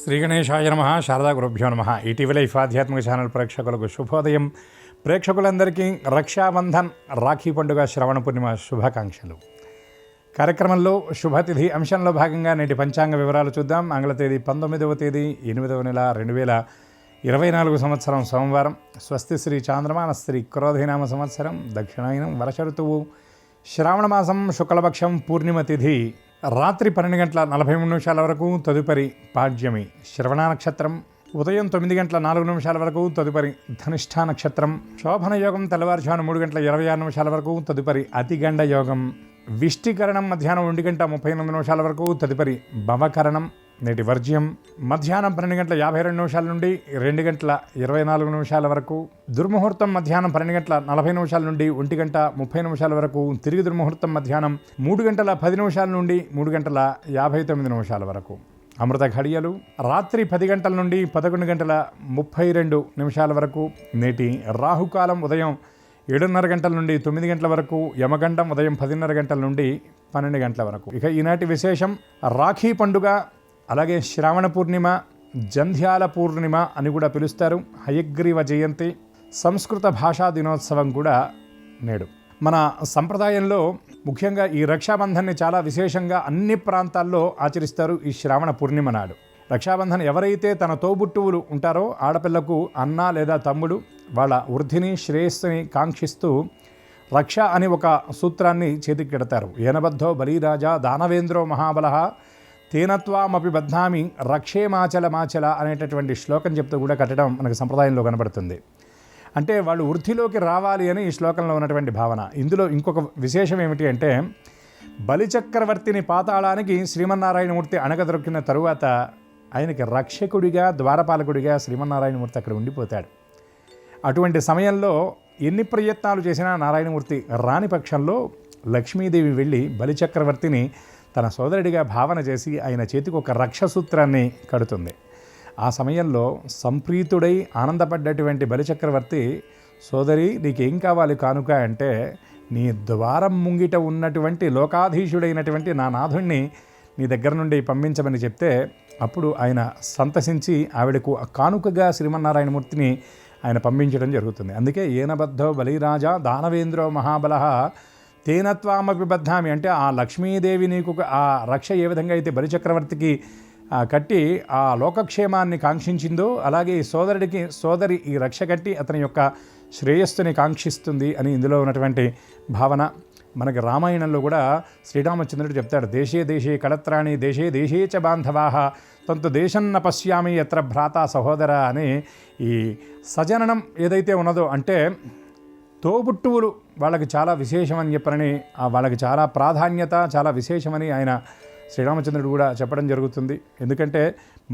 శ్రీ గణేశాయ నమః. శారదా గురుభ్యో నమః. ఈటీవీ లైఫ్ ఆధ్యాత్మిక ఛానల్ ప్రేక్షకులకు శుభోదయం. ప్రేక్షకులందరికీ రక్షాబంధన్ రాఖీ పండుగ శ్రవణ పూర్ణిమ శుభాకాంక్షలు. కార్యక్రమంలో శుభతిథి అంశంలో భాగంగా నేటి పంచాంగ వివరాలు చూద్దాం. ఆంగ్ల తేదీ 19వ తేదీ 8వ నెల 2024 సంవత్సరం సోమవారం. స్వస్తి శ్రీ చాంద్రమాన శ్రీ క్రోధినామ సంవత్సరం, దక్షిణాయనం, వర్ష ఋతువు, శ్రావణ మాసం, శుక్లపక్షం, పూర్ణిమ తిథి రాత్రి 12:43 వరకు, తదుపరి పాడ్యమి. శ్రవణ నక్షత్రం ఉదయం 9:04 వరకు, తదుపరి ధనిష్ఠా నక్షత్రం. శోభన యోగం తెల్లవారుజామున 3:26 వరకు, తదుపరి అతిగండ యోగం. విష్టికరణం మధ్యాహ్నం 1:38 వరకు, తదుపరి భవకరణం. నేటి వర్జ్యం మధ్యాహ్నం 12:52 నుండి 2:24 వరకు. దుర్ముహూర్తం మధ్యాహ్నం 12:40 నుండి 1:30 వరకు. తిరిగి దుర్ముహూర్తం మధ్యాహ్నం 3:10 నుండి 3:59 వరకు. అమృత ఘడియలు రాత్రి 10 గంటల నుండి 11:32 వరకు. నేటి రాహుకాలం ఉదయం 7:30 నుండి 9 వరకు. యమగండం ఉదయం 10:30 నుండి 12 వరకు. ఇక ఈనాటి విశేషం రాఖీ పండుగ, అలాగే శ్రావణ పూర్ణిమ, జంధ్యాల పూర్ణిమ అని కూడా పిలుస్తారు. హయగ్రీవ జయంతి, సంస్కృత భాషా దినోత్సవం కూడా నేడు. మన సంప్రదాయంలో ముఖ్యంగా ఈ రక్షాబంధన్ని చాలా విశేషంగా అన్ని ప్రాంతాల్లో ఆచరిస్తారు ఈ శ్రావణ పూర్ణిమ నాడు. రక్షాబంధన్ ఎవరైతే తన తోబుట్టువులు ఉంటారో ఆడపిల్లకు అన్న లేదా తమ్ముడు వాళ్ళ వృద్ధిని, శ్రేయస్సుని కాంక్షిస్తూ రక్ష అని ఒక సూత్రాన్ని చేతికి కడతారు. ఏనబద్ధో బలీరాజా దానవేంద్రో మహాబలః తేనత్వామపి బధ్నామి రక్షే మాచల మాచల అనేటటువంటి శ్లోకం చెప్తూ కూడా కట్టడం మనకు సంప్రదాయంలో కనబడుతుంది. అంటే వాళ్ళు వృద్ధిలోకి రావాలి అని ఈ శ్లోకంలో ఉన్నటువంటి భావన. ఇందులో ఇంకొక విశేషం ఏమిటి అంటే, బలిచక్రవర్తిని పాతాళానికి శ్రీమన్నారాయణమూర్తి అణగదొరికిన తరువాత ఆయనకి రక్షకుడిగా, ద్వారపాలకుడిగా శ్రీమన్నారాయణమూర్తి అక్కడ ఉండిపోతాడు. అటువంటి సమయంలో ఎన్ని ప్రయత్నాలు చేసినా నారాయణమూర్తి రాని పక్షంలో లక్ష్మీదేవి వెళ్ళి బలిచక్రవర్తిని తన సోదరుడిగా భావన చేసి ఆయన చేతికి ఒక రక్షసూత్రాన్ని కడుతుంది. ఆ సమయంలో సంప్రీతుడై ఆనందపడ్డటువంటి బలిచక్రవర్తి, సోదరి నీకేం కావాలి కానుక అంటే, నీ ద్వారం ముంగిట ఉన్నటువంటి లోకాధీశుడైనటువంటి నా నాథుణ్ణి నీ దగ్గర నుండి పంపించమని చెప్తే, అప్పుడు ఆయన సంతసించి ఆవిడకు కానుకగా శ్రీమన్నారాయణమూర్తిని ఆయన పంపించడం జరుగుతుంది. అందుకే ఏనబద్ధో బలిరాజా దానవేంద్రో మహాబలః తేనత్వామపి బధ్నామి అంటే, ఆ లక్ష్మీదేవి నీకు ఆ రక్ష ఏ విధంగా అయితే బలిచక్రవర్తికి కట్టి ఆ లోకక్షేమాన్ని కాంక్షించిందో, అలాగే ఈ సోదరి ఈ రక్ష కట్టి అతని యొక్క శ్రేయస్సుని కాంక్షిస్తుంది అని ఇందులో ఉన్నటువంటి భావన. మనకి రామాయణంలో కూడా శ్రీరామచంద్రుడు చెప్తాడు, దేశే దేశే కళత్రాణి దేశే దేశే చ బాంధవాః తంతు దేశన్న పశ్యామి యత్ర భ్రాత సహోదర అని. ఈ సజననం ఏదైతే ఉన్నదో అంటే తోబుట్టువులు వాళ్ళకి చాలా విశేషమని చెప్పనని, వాళ్ళకి చాలా ప్రాధాన్యత, చాలా విశేషమని ఆయన శ్రీరామచంద్రుడు కూడా చెప్పడం జరుగుతుంది. ఎందుకంటే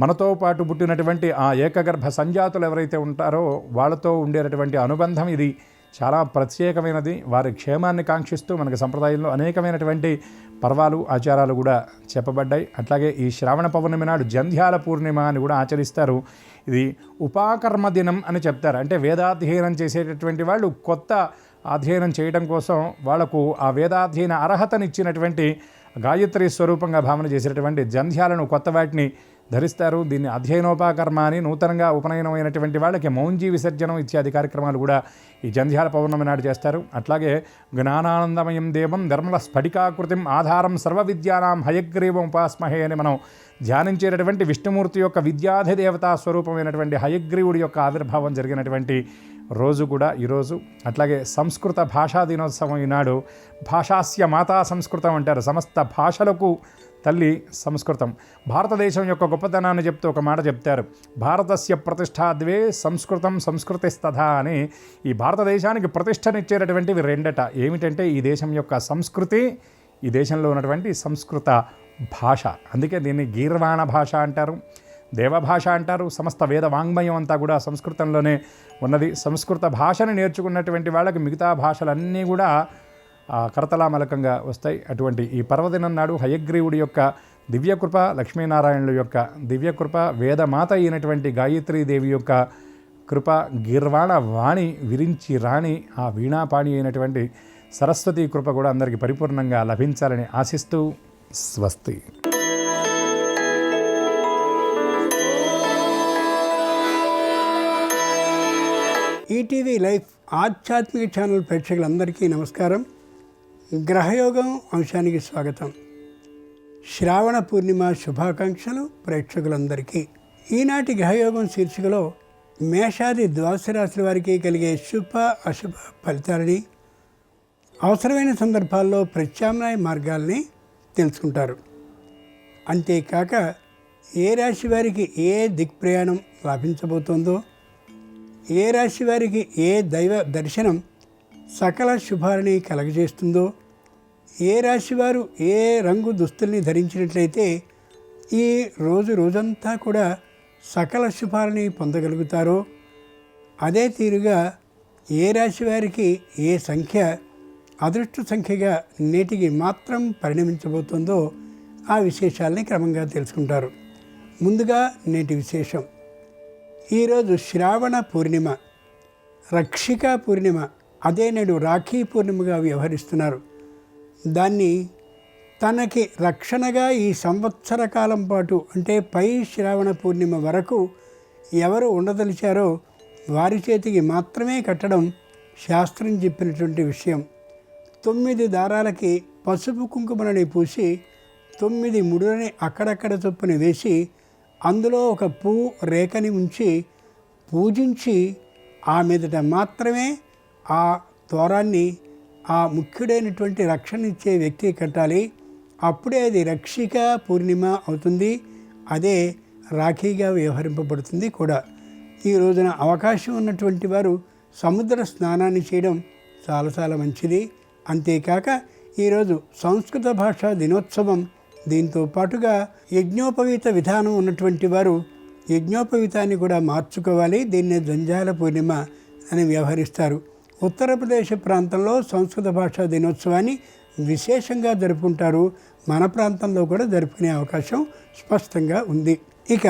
మనతో పాటు పుట్టినటువంటి ఆ ఏకగర్భ సంజాతులు ఎవరైతే ఉంటారో వాళ్ళతో ఉండేటటువంటి అనుబంధం ఇది చాలా ప్రత్యేకమైనది. వారి క్షేమాన్ని కాంక్షిస్తూ మనకి సంప్రదాయంలో అనేకమైనటువంటి పర్వాలు, ఆచారాలు కూడా చెప్పబడ్డాయి. అట్లాగే ఈ శ్రావణ పౌర్ణమి నాడు జంధ్యాల పూర్ణిమ అని కూడా ఆచరిస్తారు. ఇది ఉపాకర్మ దినం అని చెప్తారు. అంటే వేదాధ్యయనం చేసేటటువంటి వాళ్ళు కొత్త అధ్యయనం చేయడం కోసం వాళ్లకు ఆ వేదాధ్యయన అర్హతనిచ్చినటువంటి గాయత్రి స్వరూపంగా భావన చేసేటటువంటి జంధ్యాలను, కొత్త వాటిని ధరిస్తారు. దీన్ని అధ్యయనోపకర్మ అని, నూతనంగా ఉపనయనమైనటువంటి వాళ్ళకి మౌంజీ విసర్జనం ఇత్యాది కార్యక్రమాలు కూడా ఈ జంధ్యాల పౌర్ణమి నాడు చేస్తారు. అట్లాగే జ్ఞానానందమయం దేవం నిర్మల స్ఫటికాకృతిం ఆధారం సర్వ విద్యానాం హయగ్రీవం ఉపాస్మహే అని మనం ధ్యానించేటటువంటి విష్ణుమూర్తి యొక్క విద్యాధిదేవతా స్వరూపమైనటువంటి హయగ్రీవుడి యొక్క ఆవిర్భావం జరిగినటువంటి రోజు కూడా ఈరోజు. అట్లాగే సంస్కృత భాషా దినోత్సవం ఈనాడు. భాషాస్య మాతా సంస్కృతం అంటారు. సమస్త భాషలకు తల్లి సంస్కృతం. భారతదేశం యొక్క గొప్పతనాన్ని చెప్తూ ఒక మాట చెప్తారు, భారతస్య ప్రతిష్టాద్వే సంస్కృతం సంస్కృతిస్తథా అని. ఈ భారతదేశానికి ప్రతిష్టనిచ్చేటటువంటివి రెండట. ఏమిటంటే ఈ దేశం యొక్క సంస్కృతి, ఈ దేశంలో ఉన్నటువంటి సంస్కృత భాష. అందుకే దీన్ని గీర్వాణ భాష అంటారు, దేవభాష అంటారు. సమస్త వేద వాంగ్మయం అంతా కూడా సంస్కృతంలోనే ఉన్నది. సంస్కృత భాషని నేర్చుకున్నటువంటి వాళ్ళకి మిగతా భాషలన్నీ కూడా కరతలామలకంగా వస్తాయి. అటువంటి ఈ పర్వదినం నాడు హయగ్రీవుడి యొక్క దివ్యకృప, లక్ష్మీనారాయణుల యొక్క దివ్యకృప, వేదమాత అయినటువంటి గాయత్రీదేవి యొక్క కృప, గిర్వాణ వాణి విరించి రాణి ఆ వీణాపాణి అయినటువంటి సరస్వతి కృప కూడా అందరికీ పరిపూర్ణంగా లభించాలని ఆశిస్తూ స్వస్తి. ఈటీవీ లైఫ్ ఆధ్యాత్మిక ఛానల్ ప్రేక్షకులందరికీ నమస్కారం. గ్రహయోగం అంశానికి స్వాగతం. శ్రావణ పూర్ణిమ శుభాకాంక్షలు ప్రేక్షకులందరికీ. ఈనాటి గ్రహయోగం శీర్షికలో మేషాది ద్వాదశ రాశుల వారికి కలిగే శుభ అశుభ ఫలితాలని, అవసరమైన సందర్భాల్లో ప్రత్యామ్నాయ మార్గాల్ని తెలుసుకుంటారు. అంతేకాక ఏ రాశి వారికి ఏ దిక్ప్రయాణం లాభించబోతోందో, ఏ రాశి వారికి ఏ దైవ దర్శనం సకల శుభాలని కలగజేస్తుందో, ఏ రాశివారు ఏ రంగు దుస్తుల్ని ధరించినట్లయితే ఈ రోజంతా కూడా సకల శుభాలని పొందగలుగుతారో, అదే తీరుగా ఏ రాశి వారికి ఏ సంఖ్య అదృష్ట సంఖ్యగా నేటికి మాత్రం పరిణమించబోతుందో ఆ విశేషాలని క్రమంగా తెలుసుకుంటారు. ముందుగా నేటి విశేషం. ఈరోజు శ్రావణ పూర్ణిమ, రక్షిక పూర్ణిమ, అదే నేడు రాఖీ పూర్ణిమగా వ్యవహరిస్తున్నారు. దాన్ని తనకి రక్షణగా ఈ సంవత్సర కాలం పాటు అంటే పై శ్రావణ పూర్ణిమ వరకు ఎవరు ఉండదలిచారో వారి చేతికి మాత్రమే కట్టడం శాస్త్రం చెప్పినటువంటి విషయం. 9 దారాలకి పసుపు కుంకుమలని పూసి 9 ముడులని అక్కడక్కడ చొప్పున వేసి అందులో ఒక పువ్వు రేఖని ఉంచి పూజించి ఆ మీదట మాత్రమే ఆ తోరాన్ని ఆ ముఖ్యుడైనటువంటి రక్షణ ఇచ్చే వ్యక్తి కట్టాలి. అప్పుడే అది రక్షిక పూర్ణిమ అవుతుంది. అదే రాఖీగా వ్యవహరింపబడుతుంది కూడా. ఈ రోజున అవకాశం ఉన్నటువంటి వారు సముద్ర స్నానాన్ని చేయడం చాలా మంచిది. అంతేకాక ఈరోజు సంస్కృత భాషా దినోత్సవం. దీంతో పాటుగా యజ్ఞోపవీత విధానం ఉన్నటువంటి వారు యజ్ఞోపవీతాన్ని కూడా మార్చుకోవాలి. దీన్నే జంజాల పూర్ణిమ అని వ్యవహరిస్తారు. ఉత్తరప్రదేశ్ ప్రాంతంలో సంస్కృత భాషా దినోత్సవాన్ని విశేషంగా జరుపుకుంటారు. మన ప్రాంతంలో కూడా జరుపుకునే అవకాశం స్పష్టంగా ఉంది. ఇక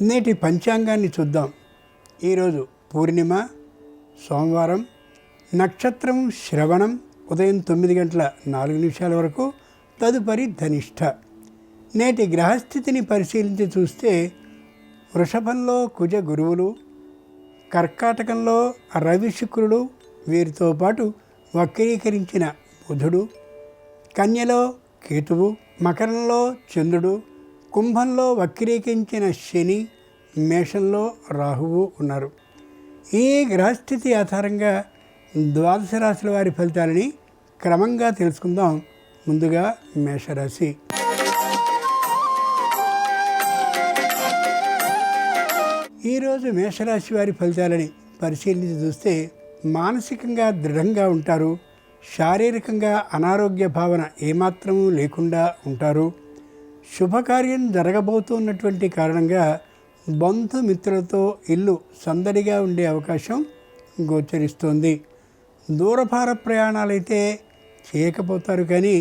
నేటి పంచాంగాన్ని చూద్దాం. ఈరోజు పూర్ణిమ, సోమవారం, నక్షత్రం శ్రవణం, ఉదయం 9:04 వరకు, తదుపరి ధనిష్ఠ. నేటి గ్రహస్థితిని పరిశీలించి చూస్తే వృషభంలో కుజ గురువులు, కర్కాటకంలో రవి శుక్రుడు, వీరితో పాటు వక్రీకరించిన బుధుడు, కన్యలో కేతువు, మకరంలో చంద్రుడు, కుంభంలో వక్రీకరించిన శని, మేషంలో రాహువు ఉన్నారు. ఈ గ్రహస్థితి ఆధారంగా ద్వాదశ రాశుల వారి ఫలితాలని క్రమంగా తెలుసుకుందాం. ముందుగా మేషరాశి. ఈరోజు మేషరాశి వారి ఫలితాలని పరిశీలించి చూస్తే మానసికంగా దృఢంగా ఉంటారు. శారీరకంగా అనారోగ్య భావన ఏమాత్రమూ లేకుండా ఉంటారు. శుభకార్యం జరగబోతున్నటువంటి కారణంగా బంధుమిత్రులతో ఇల్లు సందడిగా ఉండే అవకాశం గోచరిస్తోంది. దూరభార ప్రయాణాలైతే చేయకపోతారు, కానీ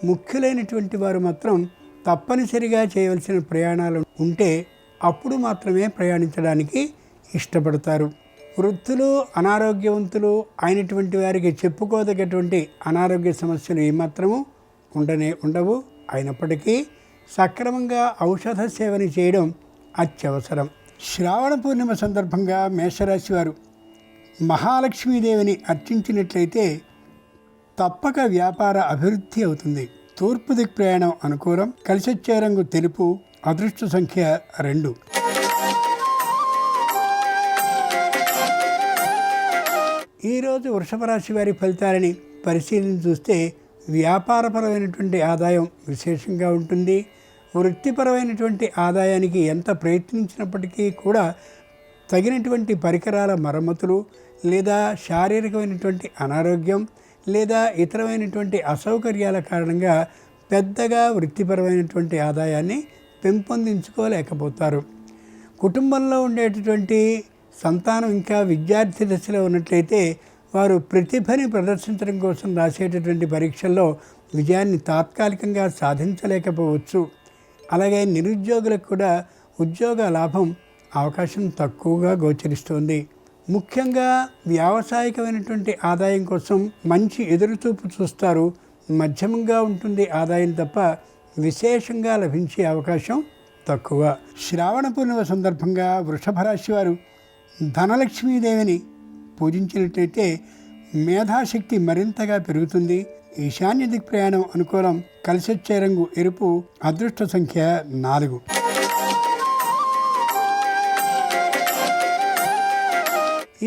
ముఖ్యులైనటువంటి వారు మాత్రం తప్పనిసరిగా చేయవలసిన ప్రయాణాలు ఉంటే అప్పుడు మాత్రమే ప్రయాణించడానికి ఇష్టపడతారు. వృద్ధులు, అనారోగ్యవంతులు అయినటువంటి వారికి చెప్పుకోదగ్గటువంటి అనారోగ్య సమస్యలు ఏమాత్రము ఉండవు. అయినప్పటికీ సక్రమంగా ఔషధ సేవని చేయడం అత్యవసరం. శ్రావణ పూర్ణిమ సందర్భంగా మేషరాశి వారు మహాలక్ష్మీదేవిని అర్చించినట్లయితే తప్పక వ్యాపార అభివృద్ధి అవుతుంది. తూర్పు దిక్ ప్రయాణం అనుకూలం. కలిసొచ్చే రంగు తెలుపు. అదృష్ట సంఖ్య 2. ఈరోజు వృషభ రాశి వారి ఫలితాలని పరిశీలించి చూస్తే వ్యాపారపరమైనటువంటి ఆదాయం విశేషంగా ఉంటుంది. వృత్తిపరమైనటువంటి ఆదాయానికి ఎంత ప్రయత్నించినప్పటికీ కూడా తగినటువంటి పరికరాల మరమ్మతులు, లేదా శారీరకమైనటువంటి అనారోగ్యం, లేదా ఇతరమైనటువంటి అసౌకర్యాల కారణంగా పెద్దగా వృత్తిపరమైనటువంటి ఆదాయాన్ని పెంపొందించుకోలేకపోతారు. కుటుంబంలో ఉండేటటువంటి సంతానం ఇంకా విద్యార్థి దశలో ఉన్నట్లయితే వారు ప్రతిభని ప్రదర్శించడం కోసం రాసేటటువంటి పరీక్షల్లో విజయాన్ని తాత్కాలికంగా సాధించలేకపోవచ్చు. అలాగే నిరుద్యోగులకు కూడా ఉద్యోగ లాభం అవకాశం తక్కువగా గోచరిస్తోంది. ముఖ్యంగా వ్యావసాయికమైనటువంటి ఆదాయం కోసం మంచి ఎదురుచూపు చూస్తారు. మధ్యమంగా ఉంటుంది ఆదాయం తప్ప విశేషంగా లభించే అవకాశం తక్కువ. శ్రావణ పూర్ణిమ సందర్భంగా వృషభ రాశి వారు ధనలక్ష్మీదేవిని పూజించినట్లయితే మేధాశక్తి మరింతగా పెరుగుతుంది. ఈశాన్య దిక్ ప్రయాణం అనుకూలం. కలిసొచ్చే రంగు ఎరుపు. అదృష్ట సంఖ్య 4.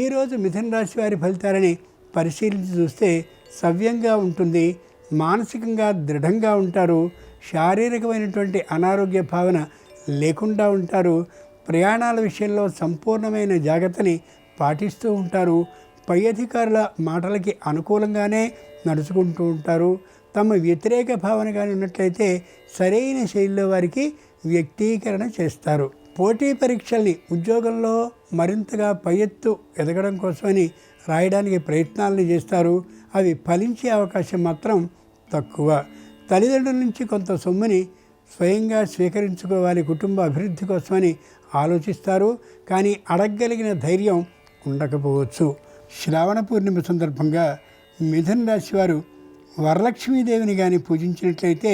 ఈరోజు మిథున రాశి వారి ఫలితాలని పరిశీలించి చూస్తే సవ్యంగా ఉంటుంది. మానసికంగా దృఢంగా ఉంటారు. శారీరకమైనటువంటి అనారోగ్య భావన లేకుండా ఉంటారు. ప్రయాణాల విషయంలో సంపూర్ణమైన జాగ్రత్తని పాటిస్తూ ఉంటారు. పై అధికారుల మాటలకి అనుకూలంగానే నడుచుకుంటూ ఉంటారు. తమ వ్యతిరేక భావన కానీ ఉన్నట్లయితే సరైన శైలిలో వారికి వ్యక్తీకరణ చేస్తారు. పోటీ పరీక్షల్ని ఉద్యోగంలో మరింతగా పై ఎత్తు ఎదగడం కోసమని రాయడానికి ప్రయత్నాలను చేస్తారు. అవి ఫలించే అవకాశం మాత్రం తక్కువ. తల్లిదండ్రుల నుంచి కొంత సొమ్ముని స్వయంగా స్వీకరించుకోవాలి, కుటుంబ అభివృద్ధి కోసమని ఆలోచిస్తారు. కానీ అడగగలిగిన ధైర్యం ఉండకపోవచ్చు. శ్రావణ పూర్ణిమ సందర్భంగా మిథున రాశి వారు వరలక్ష్మీదేవిని కానీ పూజించినట్లయితే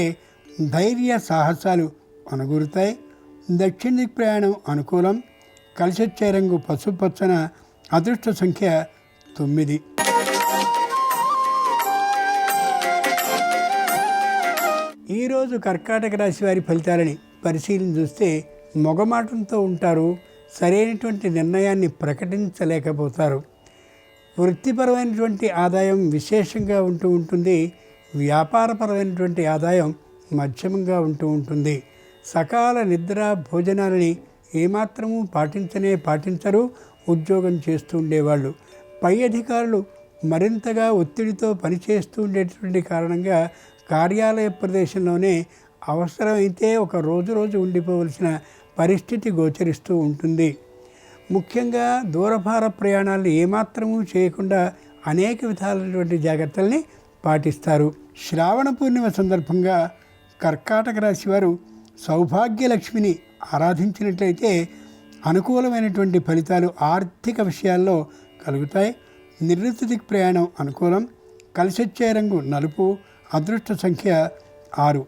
ధైర్య సాహసాలు అనుగురుతాయి. దక్షిణ దిక్ ప్రయాణం అనుకూలం. కలిసొచ్చే రంగు పసుపచ్చన. అదృష్ట సంఖ్య 9. ఈరోజు కర్కాటక రాశి వారి ఫలితాలని పరిశీలన చూస్తే మొగమాటంతో ఉంటారు. సరైనటువంటి నిర్ణయాన్ని ప్రకటించలేకపోతారు. వృత్తిపరమైనటువంటి ఆదాయం విశేషంగా ఉంటూ ఉంటుంది. వ్యాపారపరమైనటువంటి ఆదాయం మధ్యమంగా ఉంటూ ఉంటుంది. సకాల నిద్ర భోజనాలని ఏమాత్రము పాటించరు ఉద్యోగం చేస్తూ ఉండేవాళ్ళు. పై అధికారులు మరింతగా ఒత్తిడితో పనిచేస్తూ ఉండేటువంటి కారణంగా కార్యాలయ ప్రదేశంలోనే అవసరమైతే ఒక రోజు ఉండిపోవలసిన పరిస్థితి గోచరిస్తూ ఉంటుంది. ముఖ్యంగా దూరభార ప్రయాణాలను ఏమాత్రము చేయకుండా అనేక విధాలైనటువంటి జాగ్రత్తల్ని పాటిస్తారు. శ్రావణ పూర్ణిమ సందర్భంగా కర్కాటక రాశి వారు సౌభాగ్యలక్ష్మిని ఆరాధించినట్లయితే అనుకూలమైనటువంటి ఫలితాలు ఆర్థిక విషయాల్లో కలుగుతాయి. నివృత్తి దిక్ ప్రయాణం అనుకూలం. కలిసొచ్చే రంగు నలుపు. అదృష్ట సంఖ్య 6.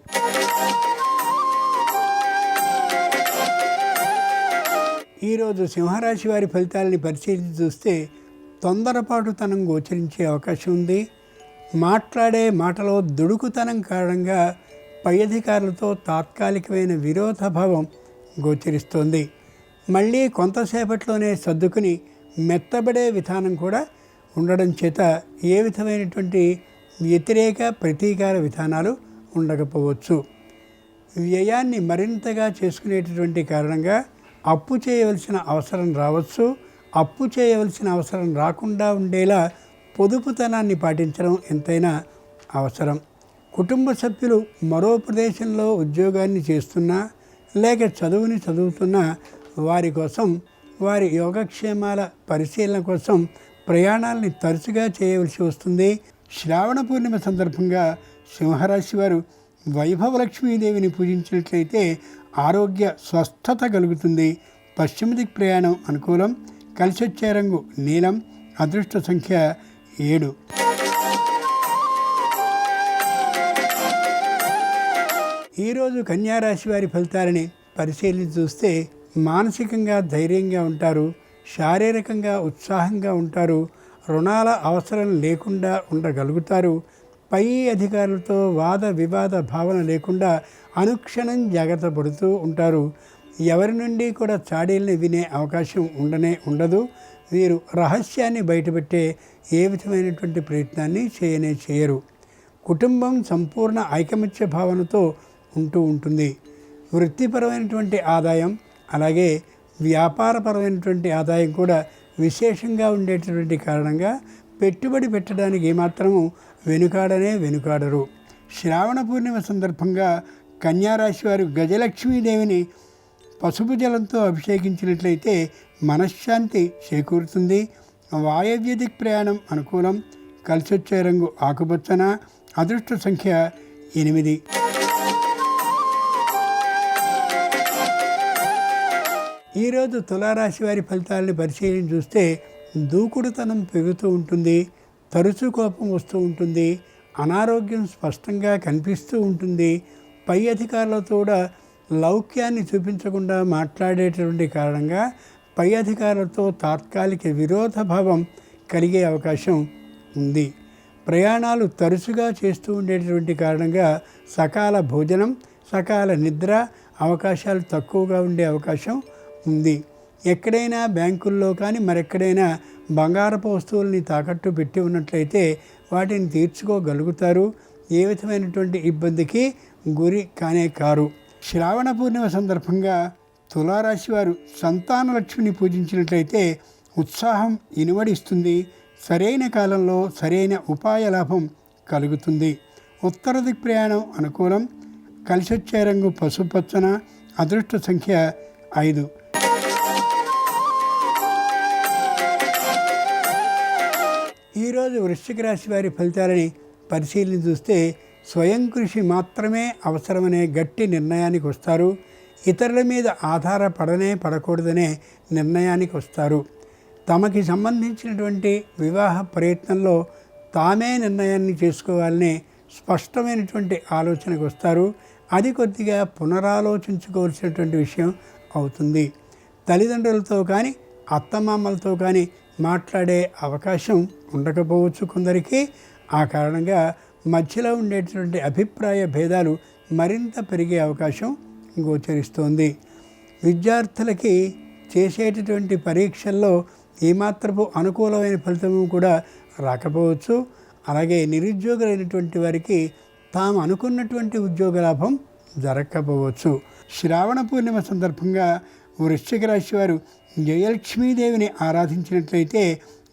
ఈరోజు సింహరాశి వారి ఫలితాలని పరిశీలించి చూస్తే తొందరపాటుతనం గోచరించే అవకాశం ఉంది. మాట్లాడే మాటలో దుడుకుతనం కారణంగా పై అధికారులతో తాత్కాలికమైన విరోధభావం గోచరిస్తోంది. మళ్ళీ కొంతసేపట్లోనే సర్దుకుని మెత్తబడే విధానం కూడా ఉండడం చేత ఏ విధమైనటువంటి వ్యతిరేక ప్రతీకార విధానాలు ఉండకపోవచ్చు. వ్యయాన్ని మరింతగా చేసుకునేటటువంటి కారణంగా అప్పు చేయవలసిన అవసరం రావచ్చు. అప్పు చేయవలసిన అవసరం రాకుండా ఉండేలా పొదుపుతనాన్ని పాటించడం ఎంతైనా అవసరం. కుటుంబ సభ్యులు మరో ప్రదేశంలో ఉద్యోగాన్ని చేస్తున్నా లేక చదువుతున్నా వారి కోసం, వారి యోగక్షేమాల పరిశీలన కోసం ప్రయాణాలని తరచుగా చేయవలసి వస్తుంది. శ్రావణ పూర్ణిమ సందర్భంగా సింహరాశి వారు వైభవలక్ష్మీదేవిని పూజించినట్లయితే ఆరోగ్య స్వస్థత కలుగుతుంది. పశ్చిమ దిక్ ప్రయాణం అనుకూలం. కలిసొచ్చే రంగు నీలం. అదృష్ట సంఖ్య 7. ఈరోజు కన్యారాశి వారి ఫలితాలని పరిశీలించి చూస్తే మానసికంగా ధైర్యంగా ఉంటారు. శారీరకంగా ఉత్సాహంగా ఉంటారు. రుణాల అవసరం లేకుండా ఉండగలుగుతారు. పై అధికారులతో వాద వివాద భావన లేకుండా అనుక్షణం జాగ్రత్త పడుతూ ఉంటారు. ఎవరి నుండి కూడా చాడీల్ని వినే అవకాశం ఉండదు. వీరు రహస్యాన్ని బయటపెట్టే ఏ విధమైనటువంటి ప్రయత్నాన్ని చేయరు. కుటుంబం సంపూర్ణ ఐకమత్య భావనతో ఉంటుంది. వృత్తిపరమైనటువంటి ఆదాయం అలాగే వ్యాపారపరమైనటువంటి ఆదాయం కూడా విశేషంగా ఉండేటటువంటి కారణంగా పెట్టుబడి పెట్టడానికి ఏమాత్రము వెనుకాడరు. శ్రావణ పూర్ణిమ సందర్భంగా కన్యారాశి వారు గజలక్ష్మీదేవిని పసుపు జలంతో అభిషేకించినట్లయితే మనశ్శాంతి చేకూరుతుంది. వాయవ్య దిక్ ప్రయాణం అనుకూలం. కలిసొచ్చే రంగు ఆకుపచ్చన. అదృష్ట సంఖ్య 8. ఈరోజు తులారాశి వారి ఫలితాలను పరిశీలించి చూస్తే దూకుడుతనం పెరుగుతూ ఉంటుంది. తరచూ కోపం వస్తూ ఉంటుంది. అనారోగ్యం స్పష్టంగా కనిపిస్తూ ఉంటుంది. పై అధికారులతో కూడా లౌక్యాన్ని చూపించకుండా మాట్లాడేటటువంటి కారణంగా పై అధికారులతో తాత్కాలిక విరోధ భావం కలిగే అవకాశం ఉంది. ప్రయాణాలు తరచుగా చేస్తూ ఉండేటటువంటి కారణంగా సకాల భోజనం, సకాల నిద్ర అవకాశాలు తక్కువగా ఉండే అవకాశం ఉంది. ఎక్కడైనా బ్యాంకుల్లో కానీ మరెక్కడైనా బంగారపు వస్తువుల్ని తాకట్టు పెట్టి ఉన్నట్లయితే వాటిని తీర్చుకోగలుగుతారు. ఏ విధమైనటువంటి ఇబ్బందికి గురి కానే కారు. శ్రావణ పూర్ణిమ సందర్భంగా తులారాశి వారు సంతాన లక్ష్మిని పూజించినట్లయితే ఉత్సాహం ఇనువడిస్తుంది. సరైన కాలంలో సరైన ఉపాయ లాభం కలుగుతుంది. ఉత్తర దిక్ ప్రయాణం అనుకూలం. కలిసొచ్చే రంగు పసుపచ్చన. అదృష్ట సంఖ్య 5. ఈరోజు వృశ్చిక రాశి వారి ఫలితాలని పరిశీలన చూస్తే స్వయం కృషి మాత్రమే అవసరమనే గట్టి నిర్ణయానికి వస్తారు. ఇతరుల మీద ఆధారపడనే పడకూడదనే నిర్ణయానికి వస్తారు. తమకి సంబంధించినటువంటి వివాహ ప్రయత్నంలో తామే నిర్ణయాన్ని చేసుకోవాలనే స్పష్టమైనటువంటి ఆలోచనకు వస్తారు. అది కొద్దిగా పునరాలోచించుకోవాల్సినటువంటి విషయం అవుతుంది. తల్లిదండ్రులతో కానీ అత్తమామలతో కానీ మాట్లాడే అవకాశం ఉండకపోవచ్చు కొందరికి. ఆ కారణంగా మధ్యలో ఉండేటువంటి అభిప్రాయ భేదాలు మరింత పెరిగే అవకాశం గోచరిస్తోంది. విద్యార్థులకి చేసేటటువంటి పరీక్షల్లో ఏమాత్రపు అనుకూలమైన ఫలితము కూడా రాకపోవచ్చు. అలాగే నిరుద్యోగులైనటువంటి వారికి తాము అనుకున్నటువంటి ఉద్యోగ లాభం జరగకపోవచ్చు. శ్రావణ పూర్ణిమ సందర్భంగా వృశ్చిక రాశి వారు జయలక్ష్మీదేవిని ఆరాధించినట్లయితే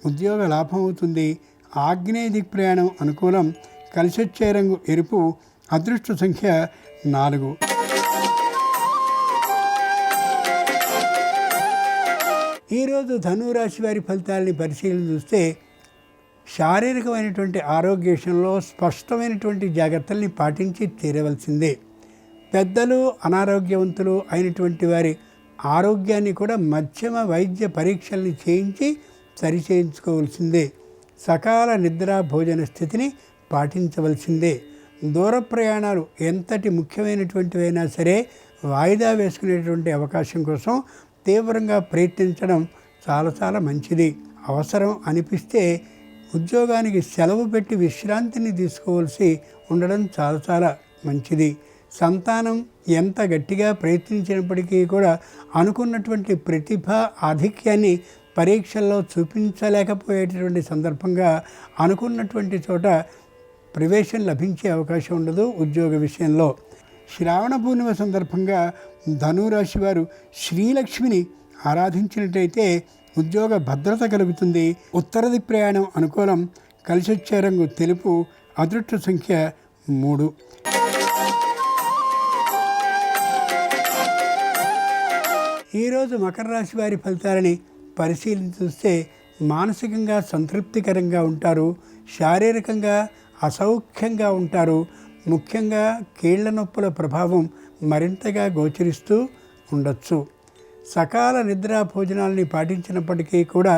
ఉద్యోగ లాభం అవుతుంది. ఆగ్నేయ దిక్ ప్రయాణం అనుకూలం. కలిసొచ్చే రంగు ఎరుపు. అదృష్ట సంఖ్య 4. ఈరోజు ధనురాశి వారి ఫలితాలని పరిశీలన చూస్తే శారీరకమైనటువంటి ఆరోగ్య విషయంలో స్పష్టమైనటువంటి జాగ్రత్తల్ని పాటించి తీరవలసిందే. పెద్దలు అనారోగ్యవంతులు అయినటువంటి వారి ఆరోగ్యాన్ని కూడా మధ్యమ వైద్య పరీక్షల్ని చేయించి సరిచేయించుకోవాల్సిందే. సకాల నిద్ర భోజన స్థితిని పాటించవలసిందే. దూర ప్రయాణాలు ఎంతటి ముఖ్యమైనటువంటివైనా సరే వాయిదా వేసుకునేటువంటి అవకాశం కోసం తీవ్రంగా ప్రయత్నించడం చాలా మంచిది. అవసరం అనిపిస్తే ఉద్యోగానికి సెలవు పెట్టి విశ్రాంతిని తీసుకోవాల్సి ఉండడం చాలా మంచిది. సంతానం ఎంత గట్టిగా ప్రయత్నించినప్పటికీ కూడా అనుకున్నటువంటి ప్రతిభ ఆధిక్యాన్ని పరీక్షల్లో చూపించలేకపోయేటటువంటి సందర్భంగా అనుకున్నటువంటి చోట ప్రవేశం లభించే అవకాశం ఉండదు ఉద్యోగ విషయంలో. శ్రావణ పూర్ణిమ సందర్భంగా ధనురాశి వారు శ్రీలక్ష్మిని ఆరాధించినట్లయితే ఉద్యోగ భద్రత కలుగుతుంది. ఉత్తర దిక్ ప్రయాణం అనుకూలం. కలిసొచ్చే రంగు తెలుపు. అదృష్ట సంఖ్య 3. ఈరోజు మకర రాశి వారి ఫలితాలని పరిశీలించి చూస్తే మానసికంగా సంతృప్తికరంగా ఉంటారు. శారీరకంగా అసౌఖ్యంగా ఉంటారు. ముఖ్యంగా కీళ్ల నొప్పుల ప్రభావం మరింతగా గోచరిస్తూ ఉండొచ్చు. సకాల నిద్ర భోజనాలని పాటించినప్పటికీ కూడా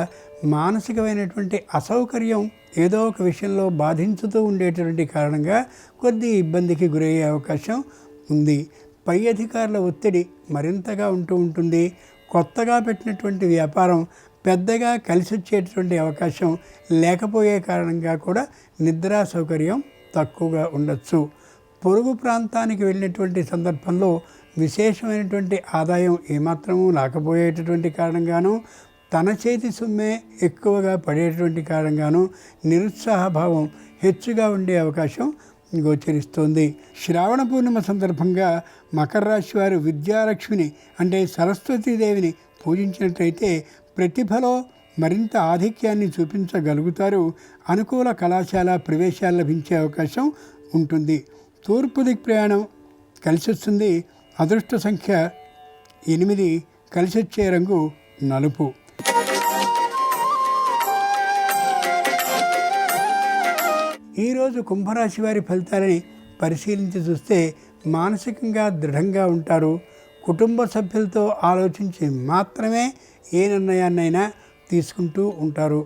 మానసికమైనటువంటి అసౌకర్యం ఏదో ఒక విషయంలో బాధించుతూ ఉండేటువంటి కారణంగా కొద్ది ఇబ్బందికి గురయ్యే అవకాశం ఉంది. పై అధికారుల ఒత్తిడి మరింతగా ఉంటుంది. కొత్తగా పెట్టినటువంటి వ్యాపారం పెద్దగా కలిసి వచ్చేటువంటి అవకాశం లేకపోయే కారణంగా కూడా నిద్రా సౌకర్యం తక్కువగా ఉండొచ్చు. పొరుగు ప్రాంతానికి వెళ్ళినటువంటి సందర్భంలో విశేషమైనటువంటి ఆదాయం ఏమాత్రమూ రాకపోయేటటువంటి కారణంగాను, తన చేతి సొమ్మే ఎక్కువగా పడేటువంటి కారణంగాను నిరుత్సాహభావం హెచ్చుగా ఉండే అవకాశం గోచరిస్తోంది. శ్రావణ పూర్ణిమ సందర్భంగా మకర రాశి వారు విద్యాలక్ష్మిని అంటే సరస్వతీదేవిని పూజించినట్లయితే ప్రతిభలో మరింత ఆధిక్యాన్ని చూపించగలుగుతారు. అనుకూల కళాశాల ప్రవేశాలు లభించే అవకాశం ఉంటుంది. తూర్పు దిక్ ప్రయాణం కలిసొస్తుంది. అదృష్ట సంఖ్య 8. కలిసొచ్చే రంగు నలుపు. ఈరోజు కుంభరాశి వారి ఫలితాలని పరిశీలించి చూస్తే మానసికంగా దృఢంగా ఉంటారు. కుటుంబ సభ్యులతో ఆలోచించి మాత్రమే ఏ నిర్ణయాన్నైనా తీసుకుంటూ ఉంటారు.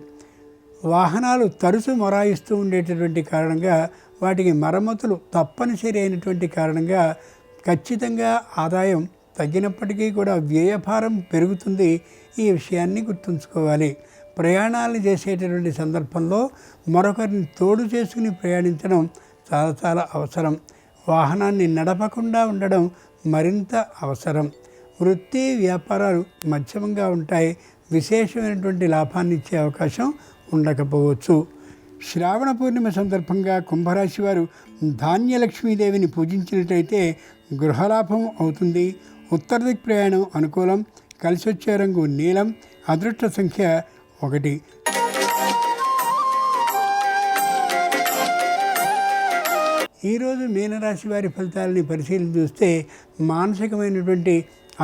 వాహనాలు తరచు మొరాయిస్తూ ఉండేటటువంటి కారణంగా వాటికి మరమ్మతులు తప్పనిసరి అయినటువంటి కారణంగా ఖచ్చితంగా ఆదాయం తగ్గినప్పటికీ కూడా వ్యయభారం పెరుగుతుంది. ఈ విషయాన్ని గుర్తుంచుకోవాలి. ప్రయాణాలు చేసేటటువంటి సందర్భంలో మరొకరిని తోడు చేసుకుని ప్రయాణించడం చాలా చాలా అవసరం. వాహనాన్ని నడపకుండా ఉండడం మరింత అవసరం. వృత్తి వ్యాపారాలు మధ్యమంగా ఉంటాయి. విశేషమైనటువంటి లాభాన్ని ఇచ్చే అవకాశం ఉండకపోవచ్చు. శ్రావణ పూర్ణిమ సందర్భంగా కుంభరాశి వారు ధాన్యలక్ష్మీదేవిని పూజించినట్లయితే గృహలాభం అవుతుంది. ఉత్తర దిక్ ప్రయాణం అనుకూలం. కలిసి వచ్చే రంగు నీలం. అదృష్ట సంఖ్య 1. ఈరోజు మీనరాశి వారి ఫలితాలని పరిశీలన చూస్తే మానసికమైనటువంటి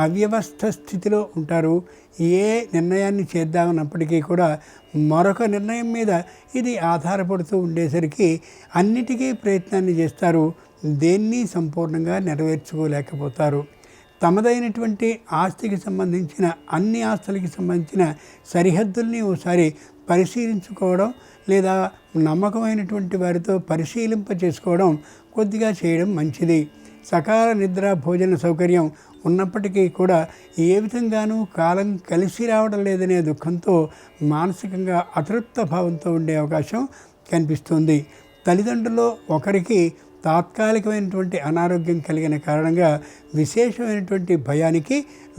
అవ్యవస్థ స్థితిలో ఉంటారు. ఏ నిర్ణయాన్ని చేద్దామన్నప్పటికీ కూడా మరొక నిర్ణయం మీద ఇది ఆధారపడుతూ ఉండేసరికి అన్నిటికీ ప్రయత్నాన్ని చేస్తారు. దేన్ని సంపూర్ణంగా నెరవేర్చుకోలేకపోతారు. తమదైనటువంటి ఆస్తికి సంబంధించిన అన్ని ఆస్తులకి సంబంధించిన సరిహద్దుల్ని ఒకసారి పరిశీలించుకోవడం లేదా నమ్మకమైనటువంటి వారితో పరిశీలింప చేసుకోవడం కొద్దిగా చేయడం మంచిది. సకాల నిద్ర భోజన సౌకర్యం ఉన్నప్పటికీ కూడా ఏ విధంగానూ కాలం కలిసి రావడం లేదనే దుఃఖంతో మానసికంగా అతృప్త భావంతో ఉండే అవకాశం కనిపిస్తుంది. తల్లిదండ్రుల్లో ఒకరికి తాత్కాలికమైనటువంటి అనారోగ్యం కలిగిన కారణంగా విశేషమైనటువంటి భయానికి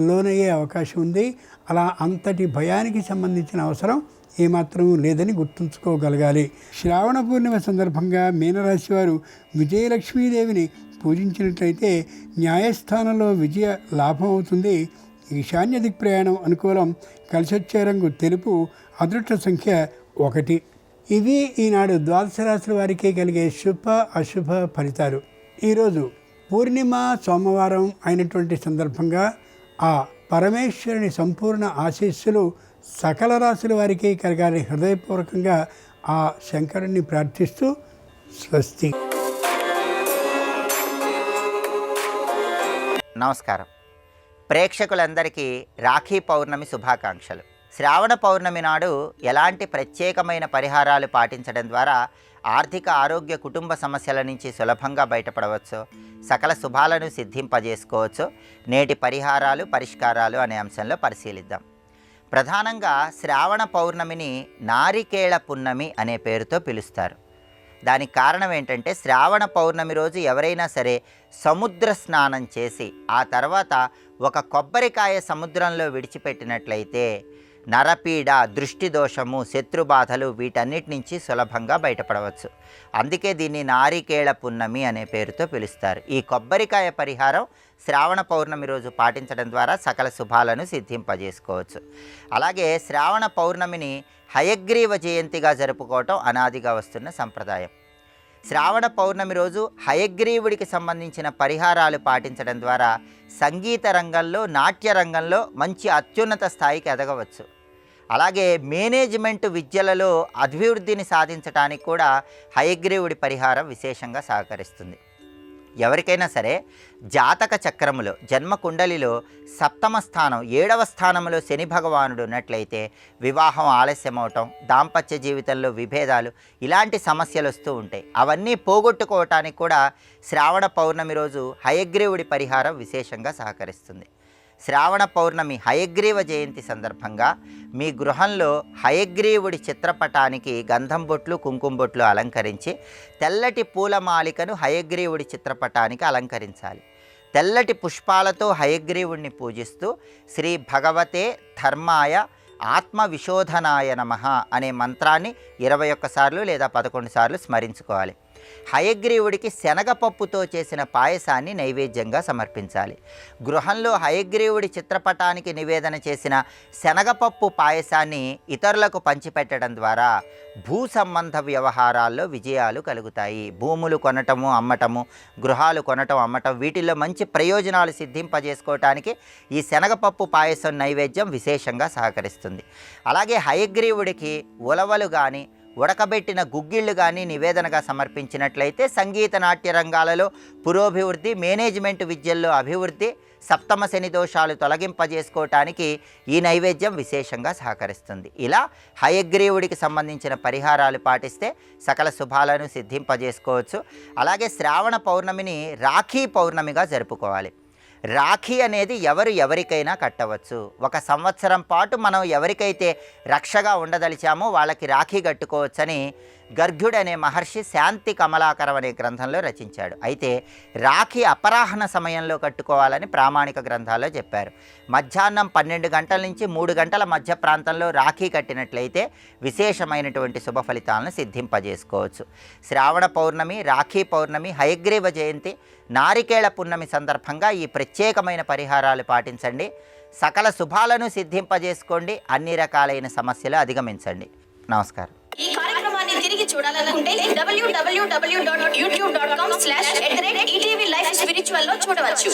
లోనయ్యే అవకాశం ఉంది. అలా అంతటి భయానికి సంబంధించిన అవసరం ఏమాత్రం లేదని గుర్తుంచుకోగలగాలి. శ్రావణ పూర్ణిమ సందర్భంగా మీనరాశి వారు విజయలక్ష్మీదేవిని పూజించినట్లయితే న్యాయస్థానంలో విజయ లాభం అవుతుంది. ఈశాన్య దిక్ ప్రయాణం అనుకూలం. కలిసొచ్చే రంగు తెలుపు. అదృష్ట సంఖ్య 1. ఇవి ఈనాడు ద్వాదశ రాశుల వారికి కలిగే శుభ అశుభ ఫలితాలు. ఈరోజు పూర్ణిమ సోమవారం అయినటువంటి సందర్భంగా ఆ పరమేశ్వరుని సంపూర్ణ ఆశీస్సులు సకల రాశుల వారికి కలగాలని హృదయపూర్వకంగా ఆ శంకరుణ్ణి ప్రార్థిస్తూ స్వస్తి. నమస్కారం. ప్రేక్షకులందరికీ రాఖీ పౌర్ణమి శుభాకాంక్షలు. శ్రావణ పౌర్ణమి నాడు ఎలాంటి ప్రత్యేకమైన పరిహారాలు పాటించడం ద్వారా ఆర్థిక ఆరోగ్య కుటుంబ సమస్యల నుంచి సులభంగా బయటపడవచ్చు, సకల శుభాలను సిద్ధింపజేసుకోవచ్చు, నేటి పరిహారాలు పరిష్కారాలు అనే అంశంలో పరిశీలిద్దాం. ప్రధానంగా శ్రావణ పౌర్ణమిని నారికేళ పున్నమి అనే పేరుతో పిలుస్తారు. దానికి కారణం ఏంటంటే శ్రావణ పౌర్ణమి రోజు ఎవరైనా సరే సముద్ర స్నానం చేసి ఆ తర్వాత ఒక కొబ్బరికాయ సముద్రంలో విడిచిపెట్టినట్లయితే నరపీడ, దృష్టి దోషము, శత్రుబాధలు వీటన్నిటి నుంచి సులభంగా బయటపడవచ్చు. అందుకే దీన్ని నారికేళ పున్నమి అనే పేరుతో పిలుస్తారు. ఈ కొబ్బరికాయ పరిహారం శ్రావణ పౌర్ణమి రోజు పాటించడం ద్వారా సకల శుభాలను సిద్ధింపజేసుకోవచ్చు. అలాగే శ్రావణ పౌర్ణమిని హయగ్రీవ జయంతిగా జరుపుకోవటం అనాదిగా వస్తున్న సంప్రదాయం. శ్రావణ పౌర్ణమి రోజు హయగ్రీవుడికి సంబంధించిన పరిహారాలు పాటించడం ద్వారా సంగీత రంగంలో, నాట్య రంగంలో మంచి అత్యున్నత స్థాయికి ఎదగవచ్చు. అలాగే మేనేజ్మెంట్ విద్యలలో అభివృద్ధిని సాధించడానికి కూడా హయగ్రీవుడి పరిహారం విశేషంగా సహకరిస్తుంది. ఎవరికైనా సరే జాతక చక్రములో జన్మ కుండలిలో సప్తమ స్థానం 7వ స్థానంలో శని భగవానుడు ఉన్నట్లయితే వివాహం ఆలస్యం అవటం, దాంపత్య జీవితంలో విభేదాలు ఇలాంటి సమస్యలు వస్తూ ఉంటాయి. అవన్నీ పోగొట్టుకోవటానికి కూడా శ్రావణ పౌర్ణమి రోజు హయగ్రీవుడి పరిహారం విశేషంగా సహకరిస్తుంది. శ్రావణ పౌర్ణమి హయగ్రీవ జయంతి సందర్భంగా మీ గృహంలో హయగ్రీవుడి చిత్రపటానికి గంధం బొట్లు, కుంకుమ బొట్లు అలంకరించి తెల్లటి పూలమాలికను హయగ్రీవుడి చిత్రపటానికి అలంకరించాలి. తెల్లటి పుష్పాలతో హయగ్రీవుడిని పూజిస్తూ శ్రీ భగవతే ధర్మాయ ఆత్మ విశోధనాయ నమః అనే మంత్రాన్ని 21 సార్లు లేదా 11 సార్లు స్మరించుకోవాలి. హయగ్రీవుడికి శనగపప్పుతో చేసిన పాయసాన్ని నైవేద్యంగా సమర్పించాలి. గృహంలో హయగ్రీవుడి చిత్రపటానికి నివేదన చేసిన శనగపప్పు పాయసాన్ని ఇతరులకు పంచిపెట్టడం ద్వారా భూ సంబంధ వ్యవహారాల్లో విజయాలు కలుగుతాయి. భూములు కొనటము, అమ్మటము, గృహాలు కొనటం, అమ్మటం వీటిల్లో మంచి ప్రయోజనాలు సిద్ధింపజేసుకోవటానికి ఈ శనగపప్పు పాయసం నైవేద్యం విశేషంగా సహకరిస్తుంది. అలాగే హయగ్రీవుడికి ఉలవలు కానీ ఉడకబెట్టిన గుగ్గిళ్ళు కానీ నివేదనగా సమర్పించినట్లయితే సంగీత నాట్య రంగాలలో పురోభివృద్ధి, మేనేజ్మెంట్ విద్యల్లో అభివృద్ధి, సప్తమ శని దోషాలు తొలగింపజేసుకోవటానికి ఈ నైవేద్యం విశేషంగా సహకరిస్తుంది. ఇలా హయగ్రీవుడికి సంబంధించిన పరిహారాలు పాటిస్తే సకల శుభాలను సిద్ధింపజేసుకోవచ్చు. అలాగే శ్రావణ పౌర్ణమిని రాఖీ పౌర్ణమిగా జరుపుకోవాలి. రాఖీ అనేది ఎవరికైనా కట్టవచ్చు. ఒక సంవత్సరం పాటు మనం ఎవరికైతే రక్షగా ఉండదలిచామో వాళ్ళకి రాఖీ కట్టుకోవచ్చని గర్గ్యుడు అనే మహర్షి శాంతి కమలాకరం అనే గ్రంథంలో రచించాడు. అయితే రాఖీ అపరాహ్న సమయంలో కట్టుకోవాలని ప్రామాణిక గ్రంథాల్లో చెప్పారు. మధ్యాహ్నం 12 గంటల నుంచి 3 గంటల మధ్య ప్రాంతంలో రాఖీ కట్టినట్లయితే విశేషమైనటువంటి శుభ ఫలితాలను సిద్ధింపజేసుకోవచ్చు. శ్రావణ పౌర్ణమి, రాఖీ పౌర్ణమి, హయగ్రీవ జయంతి, నారికేళ పున్నమి సందర్భంగా ఈ ప్రత్యేకమైన పరిహారాలు పాటించండి. సకల శుభాలను సిద్ధింపజేసుకోండి. అన్ని రకాలైన సమస్యలు అధిగమించండి. నమస్కారం. ఈ కార్యక్రమాన్ని తిరిగి చూడాలనుకుంటే www.youtube.com/ETV Life Spiritual లో చూడవచ్చు.